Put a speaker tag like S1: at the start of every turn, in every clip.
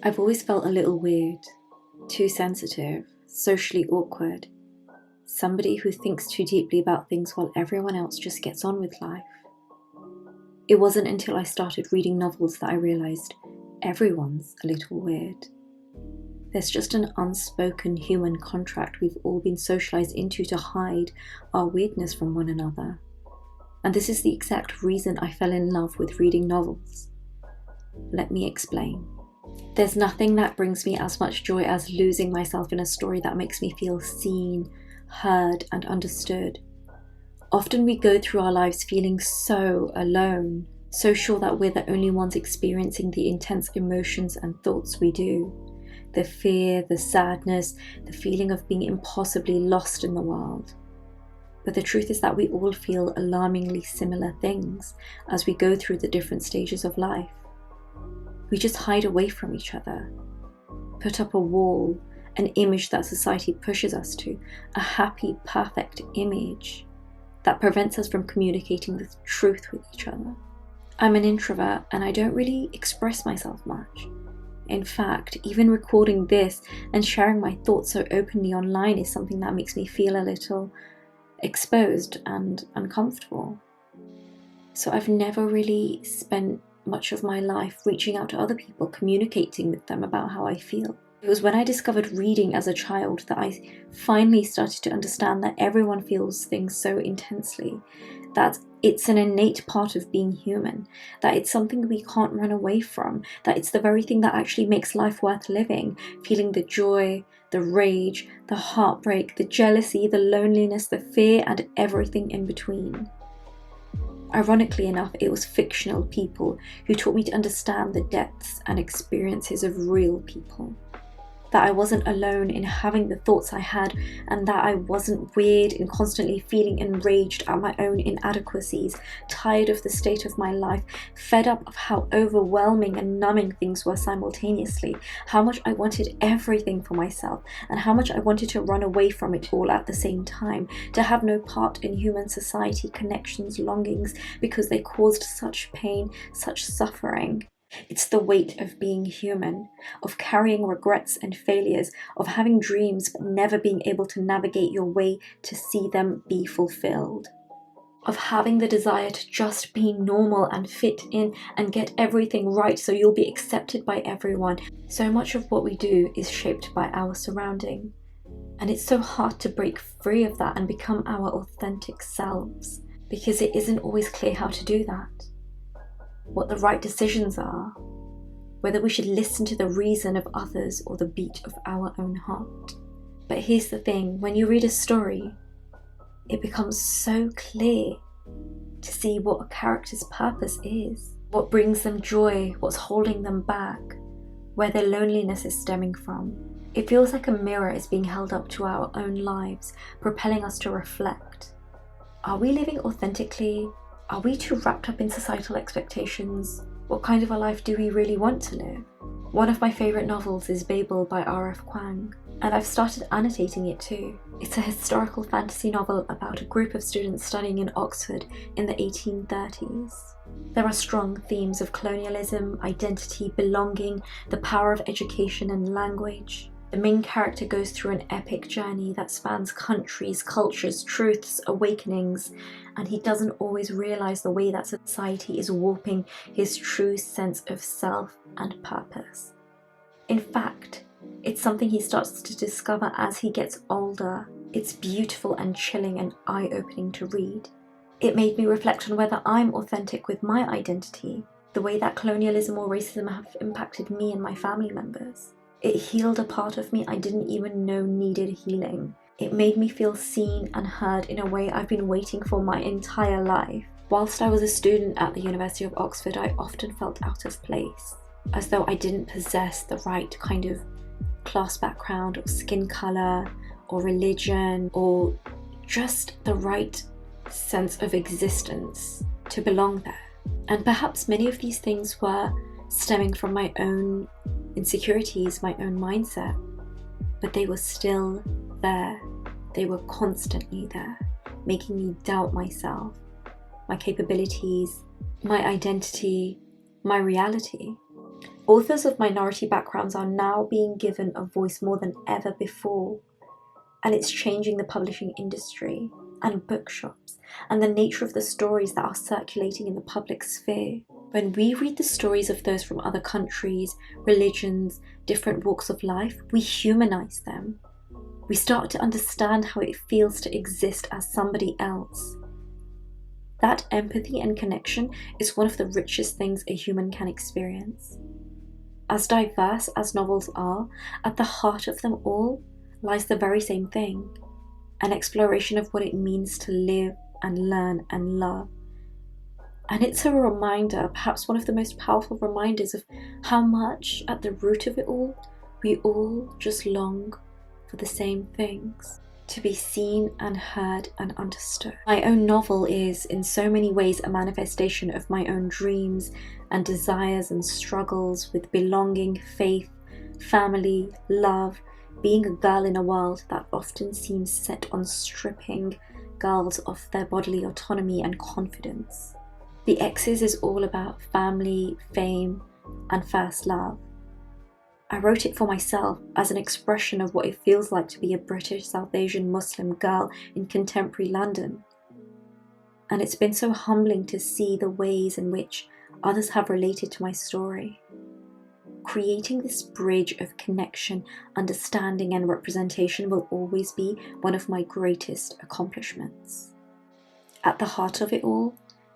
S1: I've always felt a little weird, too sensitive, socially awkward, somebody who thinks too deeply about things while everyone else just gets on with life. It wasn't until I started reading novels that I realised everyone's a little weird. There's just an unspoken human contract we've all been socialised into to hide our weirdness from one another. And this is the exact reason I fell in love with reading novels. Let me explain. There's nothing that brings me as much joy as losing myself in a story that makes me feel seen, heard, and understood. Often we go through our lives feeling so alone, so sure that we're the only ones experiencing the intense emotions and thoughts we do. The fear, the sadness, the feeling of being impossibly lost in the world. But the truth is that we all feel alarmingly similar things as we go through the different stages of life. We just hide away from each other, put up a wall, an image that society pushes us to, a happy, perfect image that prevents us from communicating the truth with each other. I'm an introvert and I don't really express myself much. In fact, even recording this and sharing my thoughts so openly online is something that makes me feel a little exposed and uncomfortable. So I've never really spent much of my life reaching out to other people, communicating with them about how I feel. It was when I discovered reading as a child that I finally started to understand that everyone feels things so intensely, that it's an innate part of being human, that it's something we can't run away from, that it's the very thing that actually makes life worth living, feeling the joy, the rage, the heartbreak, the jealousy, the loneliness, the fear, and everything in between. Ironically enough, it was fictional people who taught me to understand the depths and experiences of real people. That I wasn't alone in having the thoughts I had, and that I wasn't weird in constantly feeling enraged at my own inadequacies, tired of the state of my life, fed up of how overwhelming and numbing things were simultaneously, how much I wanted everything for myself, and how much I wanted to run away from it all at the same time, to have no part in human society, connections, longings, because they caused such pain, such suffering. It's the weight of being human, of carrying regrets and failures, of having dreams but never being able to navigate your way to see them be fulfilled. Of having the desire to just be normal and fit in and get everything right so you'll be accepted by everyone. So much of what we do is shaped by our surrounding. And it's so hard to break free of that and become our authentic selves, because it isn't always clear how to do that. What the right decisions are, whether we should listen to the reason of others or the beat of our own heart. But here's the thing, when you read a story, it becomes so clear to see what a character's purpose is, what brings them joy, what's holding them back, where their loneliness is stemming from. It feels like a mirror is being held up to our own lives, propelling us to reflect. Are we living authentically? Are we too wrapped up in societal expectations? What kind of a life do we really want to live? One of my favourite novels is Babel by R.F. Kuang, and I've started annotating it too. It's a historical fantasy novel about a group of students studying in Oxford in the 1830s. There are strong themes of colonialism, identity, belonging, the power of education and language. The main character goes through an epic journey that spans countries, cultures, truths, awakenings, and he doesn't always realise the way that society is warping his true sense of self and purpose. In fact, it's something he starts to discover as he gets older. It's beautiful and chilling and eye-opening to read. It made me reflect on whether I'm authentic with my identity, the way that colonialism or racism have impacted me and my family members. It healed a part of me I didn't even know needed healing. It made me feel seen and heard in a way I've been waiting for my entire life. Whilst I was a student at the University of Oxford, I often felt out of place, as though I didn't possess the right kind of class background or skin colour or religion or just the right sense of existence to belong there. And perhaps many of these things were stemming from my own insecurities, my own mindset, but they were still there. They were constantly there, making me doubt myself, my capabilities, my identity, my reality. Authors of minority backgrounds are now being given a voice more than ever before, and it's changing the publishing industry and bookshops and the nature of the stories that are circulating in the public sphere. When we read the stories of those from other countries, religions, different walks of life, we humanize them. We start to understand how it feels to exist as somebody else. That empathy and connection is one of the richest things a human can experience. As diverse as novels are, at the heart of them all lies the very same thing, an exploration of what it means to live and learn and love. And it's a reminder, perhaps one of the most powerful reminders, of how much at the root of it all, we all just long for the same things: to be seen and heard and understood. My own novel is in so many ways a manifestation of my own dreams and desires and struggles with belonging, faith, family, love, being a girl in a world that often seems set on stripping girls of their bodily autonomy and confidence. The Exes is all about family, fame, and first love. I wrote it for myself as an expression of what it feels like to be a British South Asian Muslim girl in contemporary London. And it's been so humbling to see the ways in which others have related to my story. Creating this bridge of connection, understanding, and representation will always be one of my greatest accomplishments. At the heart of it all,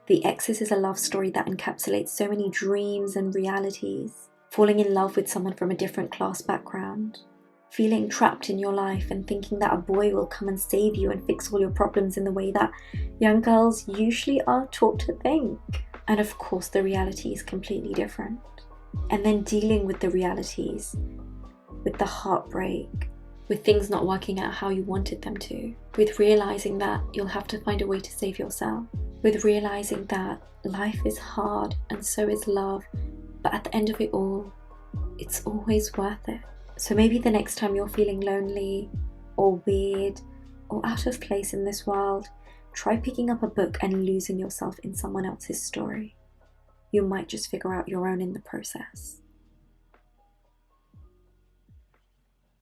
S1: The Exes is a love story that encapsulates so many dreams and realities. Falling in love with someone from a different class background, feeling trapped in your life and thinking that a boy will come and save you and fix all your problems in the way that young girls usually are taught to think. And of course the reality is completely different. And then dealing with the realities, with the heartbreak, with things not working out how you wanted them to, with realizing that you'll have to find a way to save yourself, with realizing that life is hard and so is love, but at the end of it all, it's always worth it. So maybe the next time you're feeling lonely or weird or out of place in this world, try picking up a book and losing yourself in someone else's story. You might just figure out your own in the process.